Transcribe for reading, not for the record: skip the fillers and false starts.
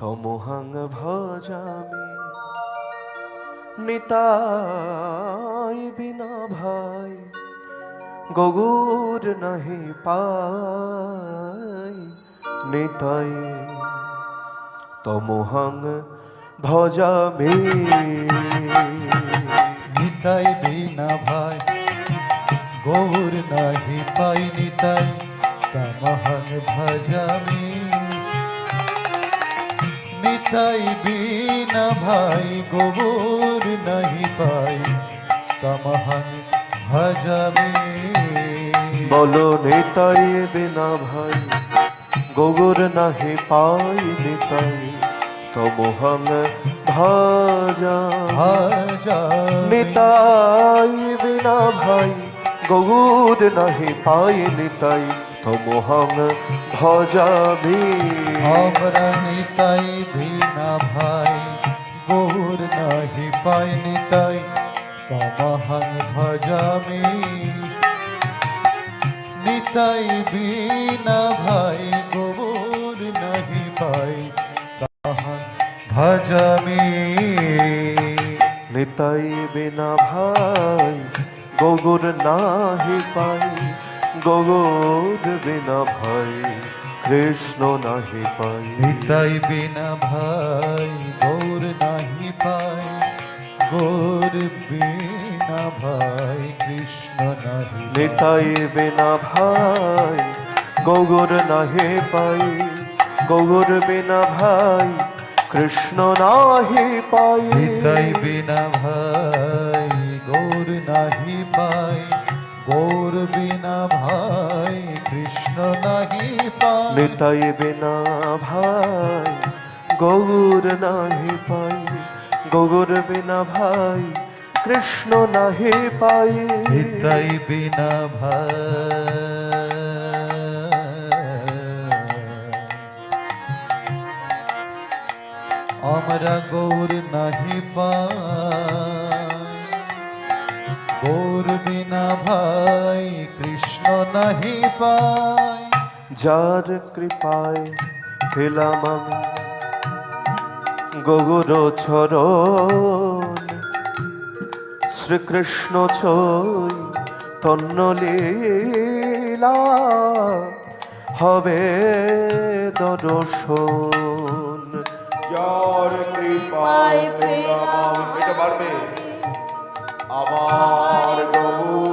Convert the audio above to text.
তমোহং ভজামি নিতাই বিনা ভাই গগুর নাহি পাই নিতাই তমোহং ভজামি নিতাই বিনা ভাই গৌর নাহি পাই নিতাই তমহং ভজামি নিতাই বিনা ভাই গৌর নাহি পাই তমহং ভজামি বলো নিতাই বিনা ভাই গগুর নাহি পাই নিতাই তমোহং ভজা নিতাই বিনা ভাই গগুর নাহি পাই নিতাই তমোহং ভজামি আমরা নিতাই বিনা ভাই গৌর নাহি পাই নিতাই তমহং ভজামি নিতাই বিনা ভাই গৌর নাহি পাই তমহং ভজামি নিতাই বিনা ভাই গগুর নাহি পাই গগুর বিনা ভাই কৃষ্ণ নাহি পাই নিতাই বিনা ভাই গৌর নাহি পাই গৌর বিনা ভাই কৃষ্ণ নাহি নিতাই বিনা ভাই গগুর নাহি পাই গগুর বিনা ভাই কৃষ্ণ নাহি পাই নিতাই বিনা ভাই গৌর নাহি পাই গৌর বিনা ভাই কৃষ্ণ নাহি পাই নিতাই বিনা ভাই গৌর নাহি পাই গৌর বিনা ভাই কৃষ্ণ নাহি পাই নিতাই বিনা ভাই আমরা গৌর নাহি পাই গৌর বিনা ভাই কৃষ্ণ নাহি পাই যার কৃপায় পেলাম আমি গৌর চরণ শ্রীকৃষ্ণ ছই তন্ন লীলা হবে দর্শন যার কৃপায় পেলাম এটা পারবে আমার গৌর